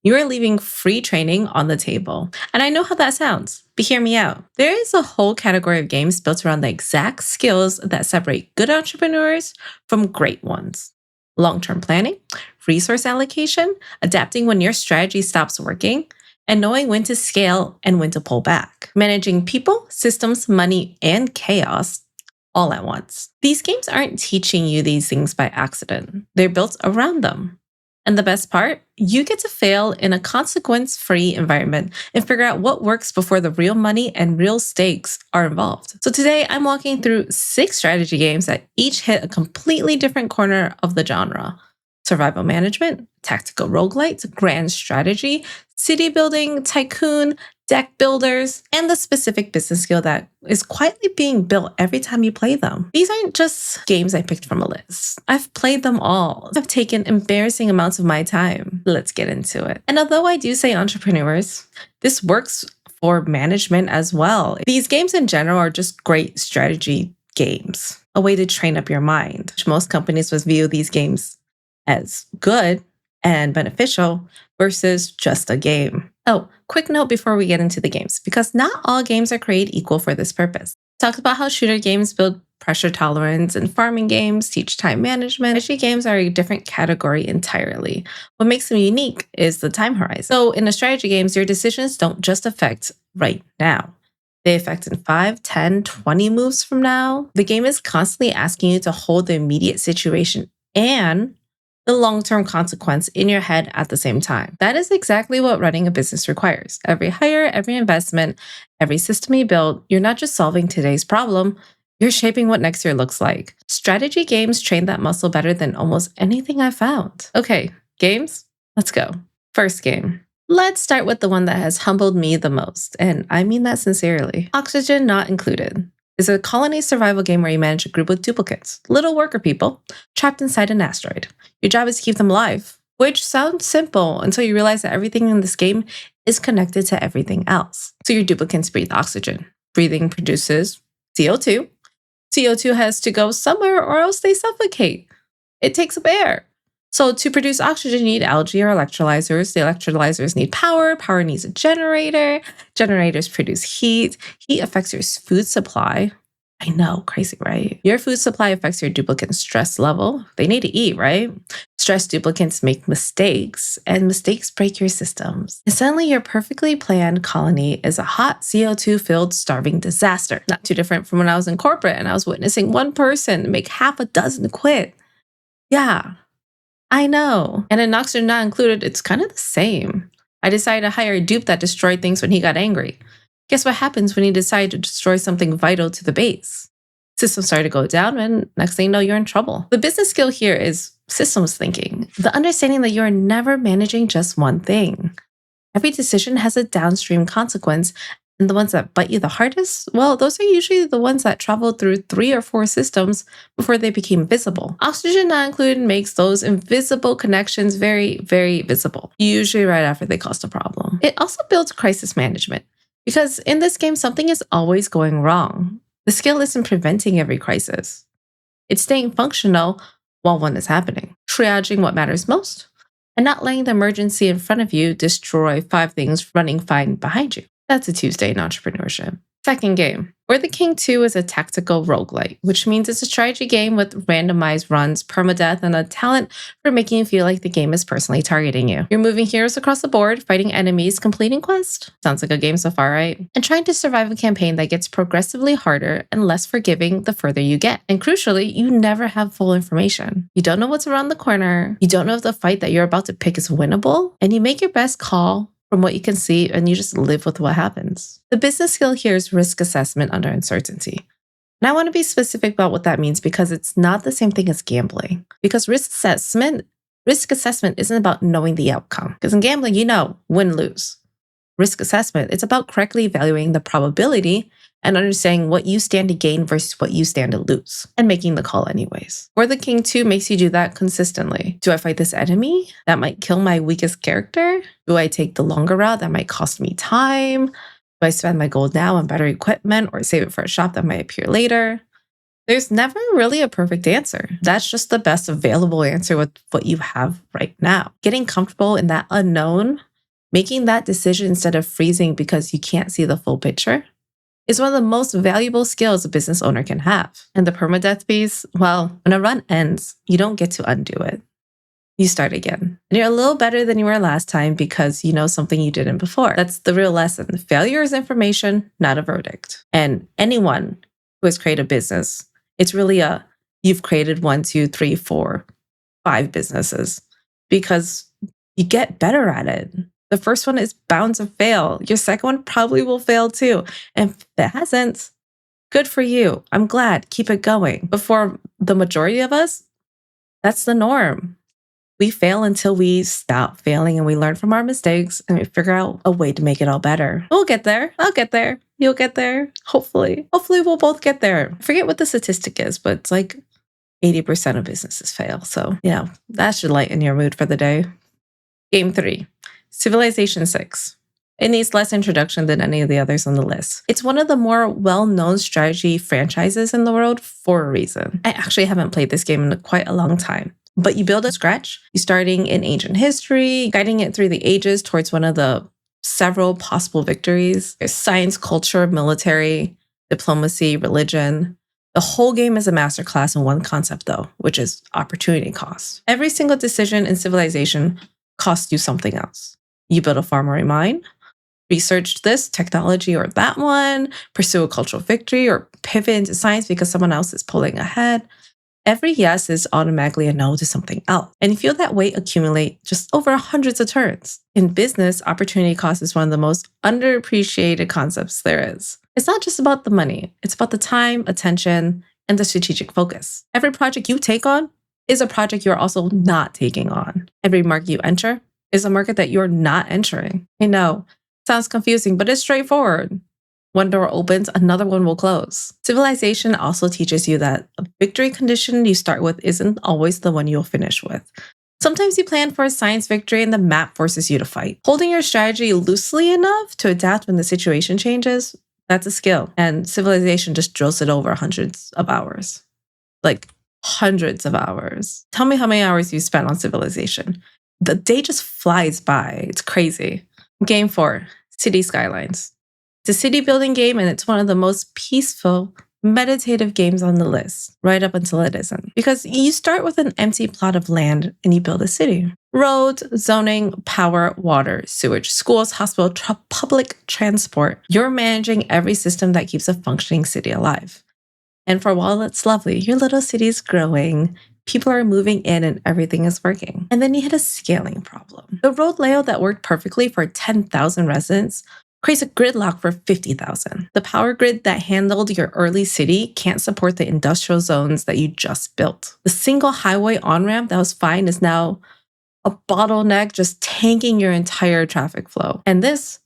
You are leaving free training on the table. And I know how that sounds, but hear me out. There is a whole category of games built around the exact skills that separate good entrepreneurs from great ones. Long-term planning, resource allocation, adapting when your strategy stops working, and knowing when to scale and when to pull back. Managing people, systems, money, and chaos all at once. These games aren't teaching you these things by accident. They're built around them. And the best part, you get to fail in a consequence-free environment and figure out what works before the real money and real stakes are involved. So today, I'm walking through 6 strategy games that each hit a completely different corner of the genre. Survival management, tactical roguelites, grand strategy, city building, tycoon, deck builders, and the specific business skill that is quietly being built every time you play them. These aren't just games I picked from a list. I've played them all. I've taken embarrassing amounts of my time. Let's get into it. And although I do say entrepreneurs, this works for management as well. These games in general are just great strategy games, a way to train up your mind. Most companies would view these games as good and beneficial versus just a game. Oh, quick note before we get into the games, because not all games are created equal for this purpose. Talk about how shooter games build pressure tolerance and farming games teach time management. Strategy games are a different category entirely. What makes them unique is the time horizon. So in the strategy games, your decisions don't just affect right now. They affect in 5, 10, 20 moves from now. The game is constantly asking you to hold the immediate situation and the long-term consequence in your head at the same time. That is exactly what running a business requires. Every hire, every investment, every system you build, you're not just solving today's problem, you're shaping what next year looks like. Strategy games train that muscle better than almost anything I've found. Okay, games, let's go. First game. Let's start with the one that has humbled me the most, and I mean that sincerely. Oxygen Not Included is a colony survival game where you manage a group of duplicates, little worker people, trapped inside an asteroid. Your job is to keep them alive, which sounds simple until you realize that everything in this game is connected to everything else. So your duplicates breathe oxygen. Breathing produces CO2. CO2 has to go somewhere or else they suffocate. It takes up air. So to produce oxygen, you need algae or electrolyzers. The electrolyzers need power. Power needs a generator. Generators produce heat. Heat affects your food supply. I know, crazy, right? Your food supply affects your duplicate stress level. They need to eat, right? Stressed duplicates make mistakes, and mistakes break your systems. And suddenly, your perfectly planned colony is a hot CO2-filled starving disaster. Not too different from when I was in corporate and I was witnessing one person make half a dozen quit. Yeah, I know. And in Oxygen Not Included, it's kind of the same. I decided to hire a dupe that destroyed things when he got angry. Guess what happens when you decide to destroy something vital to the base? Systems start to go down, and next thing you know, you're in trouble. The business skill here is systems thinking, the understanding that you're never managing just one thing. Every decision has a downstream consequence, and the ones that bite you the hardest, well, those are usually the ones that travel through 3 or 4 systems before they became visible. Oxygen Not Included makes those invisible connections very, very visible, usually right after they cause a problem. It also builds crisis management. Because in this game, something is always going wrong. The skill isn't preventing every crisis. It's staying functional while one is happening, triaging what matters most, and not letting the emergency in front of you destroy 5 things running fine behind you. That's a Tuesday in entrepreneurship. Second game. We're the King 2 is a tactical roguelite, which means it's a strategy game with randomized runs, permadeath, and a talent for making you feel like the game is personally targeting you. You're moving heroes across the board, fighting enemies, completing quests. Sounds like a game so far, right? And trying to survive a campaign that gets progressively harder and less forgiving the further you get. And crucially, you never have full information. You don't know what's around the corner. You don't know if the fight that you're about to pick is winnable. And you make your best call from what you can see, and you just live with what happens. The business skill here is risk assessment under uncertainty. And I want to be specific about what that means because it's not the same thing as gambling. Because risk assessment isn't about knowing the outcome. Because in gambling, you know, win, lose. Risk assessment, it's about correctly evaluating the probability and understanding what you stand to gain versus what you stand to lose, and making the call anyways. We're the King 2 makes you do that consistently. Do I fight this enemy? That might kill my weakest character? Do I take the longer route? That might cost me time? Do I spend my gold now on better equipment or save it for a shop that might appear later? There's never really a perfect answer. That's just the best available answer with what you have right now. Getting comfortable in that unknown Making that decision instead of freezing because you can't see the full picture is one of the most valuable skills a business owner can have. And the permadeath piece, well, when a run ends, you don't get to undo it. You start again. And you're a little better than you were last time because you know something you didn't before. That's the real lesson. Failure is information, not a verdict. And anyone who has created a business, it's really you've created 1, 2, 3, 4, 5 businesses because you get better at it. The first one is bound to fail. Your second one probably will fail too. And if it hasn't, good for you. I'm glad. Keep it going. But for the majority of us, that's the norm. We fail until we stop failing and we learn from our mistakes and we figure out a way to make it all better. We'll get there. I'll get there. You'll get there. Hopefully. Hopefully we'll both get there. I forget what the statistic is, but it's like 80% of businesses fail. So yeah, that should lighten your mood for the day. Game 3, Civilization 6. It needs less introduction than any of the others on the list. It's one of the more well-known strategy franchises in the world for a reason. I actually haven't played this game in quite a long time. But you build from scratch. You're starting in ancient history, guiding it through the ages towards one of the several possible victories. There's science, culture, military, diplomacy, religion. The whole game is a masterclass in one concept, though, which is opportunity cost. Every single decision in Civilization costs you something else. You build a farm or a mine, research this technology or that one, pursue a cultural victory, or pivot into science because someone else is pulling ahead. Every yes is automatically a no to something else. And you feel that weight accumulate just over hundreds of turns. In business, opportunity cost is one of the most underappreciated concepts there is. It's not just about the money. It's about the time, attention, and the strategic focus. Every project you take on is a project you're also not taking on. Every market you enter is a market that you're not entering. I know, sounds confusing, but it's straightforward. One door opens, another one will close. Civilization also teaches you that a victory condition you start with isn't always the one you'll finish with. Sometimes you plan for a science victory and the map forces you to fight. Holding your strategy loosely enough to adapt when the situation changes, that's a skill. And Civilization just drills it over hundreds of hours. Like hundreds of hours. Tell me how many hours you spent on Civilization. The day just flies by. It's crazy. Game 4, City Skylines. It's a city building game, and it's one of the most peaceful, meditative games on the list, right up until it isn't. Because you start with an empty plot of land and you build a city. Roads, zoning, power, water, sewage, schools, hospital, public transport. You're managing every system that keeps a functioning city alive. And for a while, it's lovely. Your little city's growing. People are moving in and everything is working. And then you hit a scaling problem. The road layout that worked perfectly for 10,000 residents creates a gridlock for 50,000. The power grid that handled your early city can't support the industrial zones that you just built. The single highway on-ramp that was fine is now a bottleneck just tanking your entire traffic flow. And this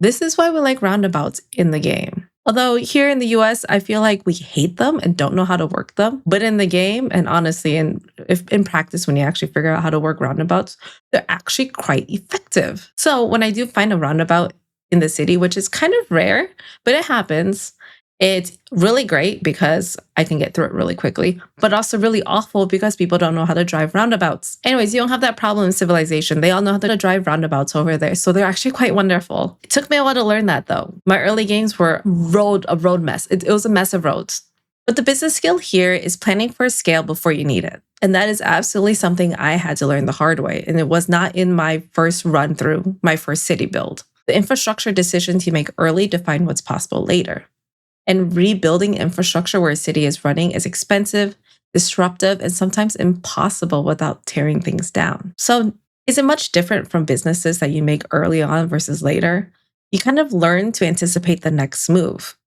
is why we like roundabouts in the game. Although here in the US, I feel like we hate them and don't know how to work them. But in the game, and honestly, in practice, when you actually figure out how to work roundabouts, they're actually quite effective. So when I do find a roundabout in the city, which is kind of rare, but it happens, it's really great because I can get through it really quickly, but also really awful because people don't know how to drive roundabouts. Anyways, you don't have that problem in Civilization. They all know how to drive roundabouts over there, so they're actually quite wonderful. It took me a while to learn that, though. My early games were a road mess. It was a mess of roads. But the business skill here is planning for a scale before you need it. And that is absolutely something I had to learn the hard way, and it was not in my first run through my first city build. The infrastructure decisions you make early define what's possible later. And rebuilding infrastructure where a city is running is expensive, disruptive, and sometimes impossible without tearing things down. So is it much different from businesses that you make early on versus later? You kind of learn to anticipate the next move.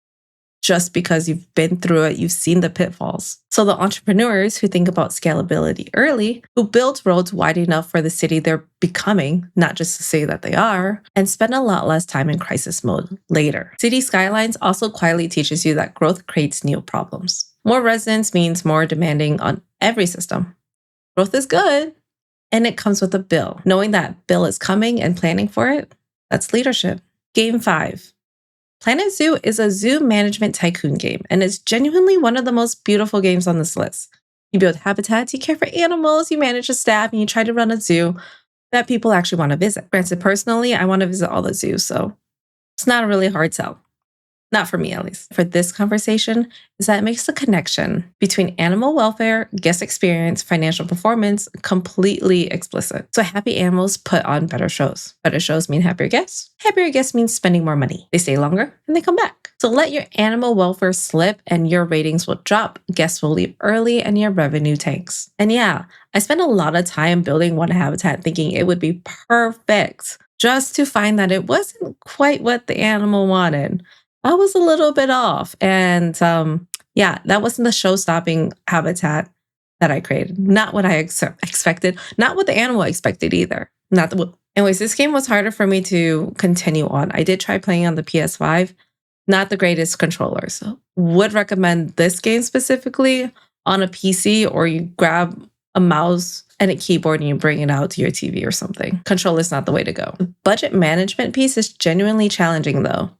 Just because you've been through it, you've seen the pitfalls. So the entrepreneurs who think about scalability early, who build roads wide enough for the city they're becoming, not just to say that they are, and spend a lot less time in crisis mode later. City Skylines also quietly teaches you that growth creates new problems. More residents means more demanding on every system. Growth is good, and it comes with a bill. Knowing that bill is coming and planning for it, that's leadership. Game 5. Planet Zoo is a zoo management tycoon game, and it's genuinely one of the most beautiful games on this list. You build habitats, you care for animals, you manage a staff, and you try to run a zoo, that people actually want to visit. Granted, personally, I want to visit all the zoos, so it's not a really hard sell. Not for me, at least. For this conversation, is that it makes the connection between animal welfare, guest experience, financial performance completely explicit. So happy animals put on better shows. Better shows mean happier guests. Happier guests means spending more money. They stay longer and they come back. So let your animal welfare slip and your ratings will drop, guests will leave early, and your revenue tanks. And yeah, I spent a lot of time building one habitat thinking it would be perfect, just to find that it wasn't quite what the animal wanted. I was a little bit off. And yeah, that wasn't the show-stopping habitat that I created. Not what I expected. Not what the animal expected either. Anyways, this game was harder for me to continue on. I did try playing on the PS5. Not the greatest controllers. Would recommend this game specifically on a PC, or you grab a mouse and a keyboard and you bring it out to your TV or something. Controller's not the way to go. The budget management piece is genuinely challenging though.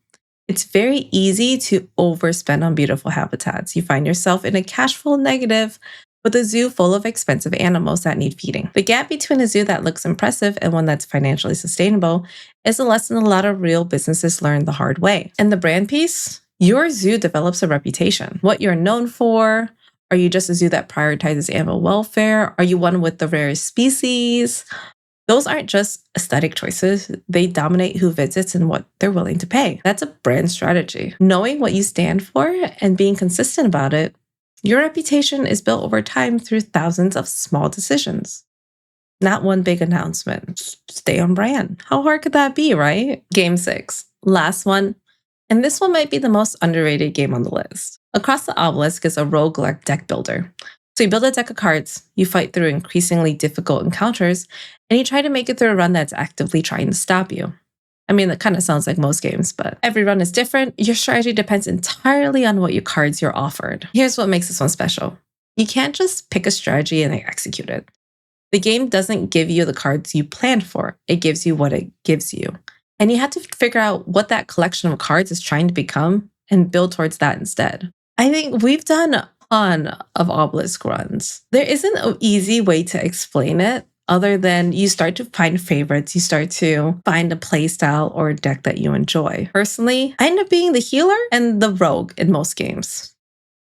It's very easy to overspend on beautiful habitats. You find yourself in a cash flow negative with a zoo full of expensive animals that need feeding. The gap between a zoo that looks impressive and one that's financially sustainable is a lesson a lot of real businesses learn the hard way. And the brand piece, your zoo develops a reputation. What you're known for. Are you just a zoo that prioritizes animal welfare? Are you one with the rarest species? Those aren't just aesthetic choices. They dominate who visits and what they're willing to pay. That's a brand strategy. Knowing what you stand for and being consistent about it, your reputation is built over time through thousands of small decisions. Not one big announcement. Stay on brand. How hard could that be, right? Game 6. Last one. And this one might be the most underrated game on the list. Across the Obelisk is a roguelike deck builder. So you build a deck of cards, you fight through increasingly difficult encounters, and you try to make it through a run that's actively trying to stop you. I mean, that kind of sounds like most games, but every run is different. Your strategy depends entirely on what cards you're offered. Here's what makes this one special. You can't just pick a strategy and then execute it. The game doesn't give you the cards you planned for. It gives you what it gives you. And you have to figure out what that collection of cards is trying to become and build towards that instead. I think we've done a ton of Obelisk runs. There isn't an easy way to explain it other than you start to find favorites. You start to find a play style or a deck that you enjoy. Personally, I end up being the healer and the rogue in most games.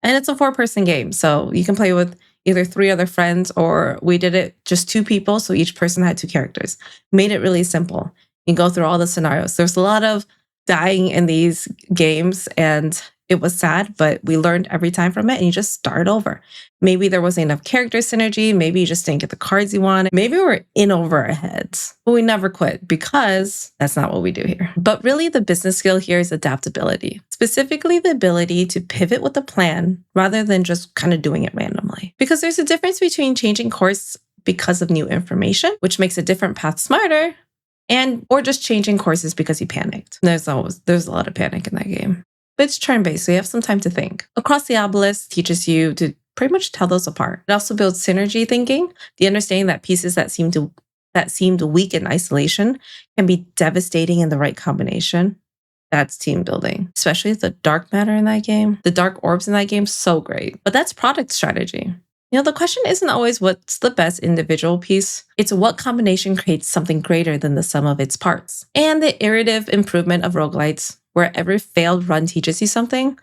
And it's a 4-person game, so you can play with either 3 other friends, or we did it just 2 people, so each person had 2 characters. Made it really simple. You go through all the scenarios. There's a lot of dying in these games, and it was sad, but we learned every time from it, and you just start over. Maybe there wasn't enough character synergy. Maybe you just didn't get the cards you wanted. Maybe we were in over our heads, but we never quit because that's not what we do here. But really, the business skill here is adaptability, specifically the ability to pivot with a plan rather than just kind of doing it randomly. Because there's a difference between changing course because of new information, which makes a different path smarter, or just changing courses because you panicked. There's a lot of panic in that game. But it's turn-based, so you have some time to think. Across the Obelisk teaches you to pretty much tell those apart. It also builds synergy thinking, the understanding that pieces that seemed weak in isolation can be devastating in the right combination. That's team building, especially the dark matter in that game. The dark orbs in that game, so great. But that's product strategy. The question isn't always what's the best individual piece. It's what combination creates something greater than the sum of its parts. And the iterative improvement of roguelites, where every failed run teaches you something,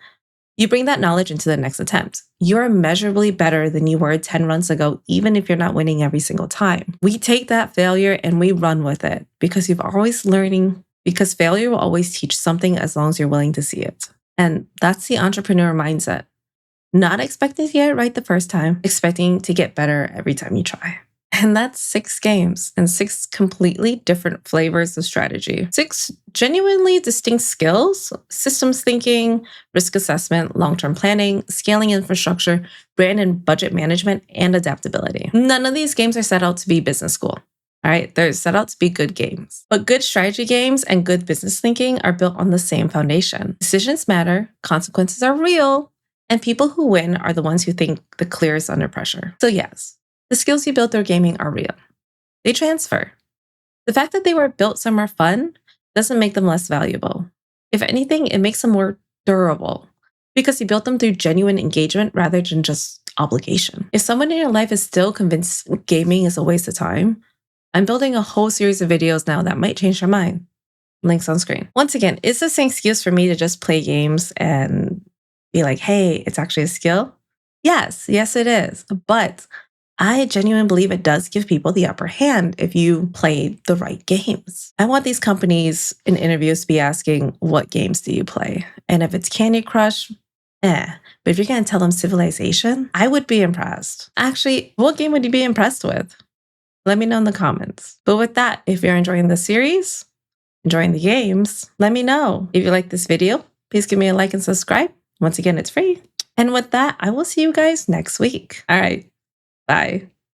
you bring that knowledge into the next attempt. You're immeasurably better than you were 10 runs ago, even if you're not winning every single time. We take that failure and we run with it because because failure will always teach something as long as you're willing to see it. And that's the entrepreneur mindset. Not expecting to get it right the first time, expecting to get better every time you try. And that's 6 games and 6 completely different flavors of strategy. 6 genuinely distinct skills: systems thinking, risk assessment, long-term planning, scaling infrastructure, brand and budget management, and adaptability. None of these games are set out to be business school. All right, they're set out to be good games. But good strategy games and good business thinking are built on the same foundation. Decisions matter, consequences are real, and people who win are the ones who think the clearest under pressure. So yes, the skills you build through gaming are real. They transfer. The fact that they were built somewhere fun doesn't make them less valuable. If anything, it makes them more durable because you built them through genuine engagement rather than just obligation. If someone in your life is still convinced gaming is a waste of time, I'm building a whole series of videos now that might change your mind. Links on screen. Once again, is this an excuse for me to just play games and be like, hey, it's actually a skill? Yes, it is. But I genuinely believe it does give people the upper hand if you play the right games. I want these companies in interviews to be asking, what games do you play? And if it's Candy Crush, But if you're going to tell them Civilization, I would be impressed. Actually, what game would you be impressed with? Let me know in the comments. But with that, if you're enjoying the series, enjoying the games, let me know. If you like this video, please give me a like and subscribe. Once again, it's free. And with that, I will see you guys next week. All right. Bye.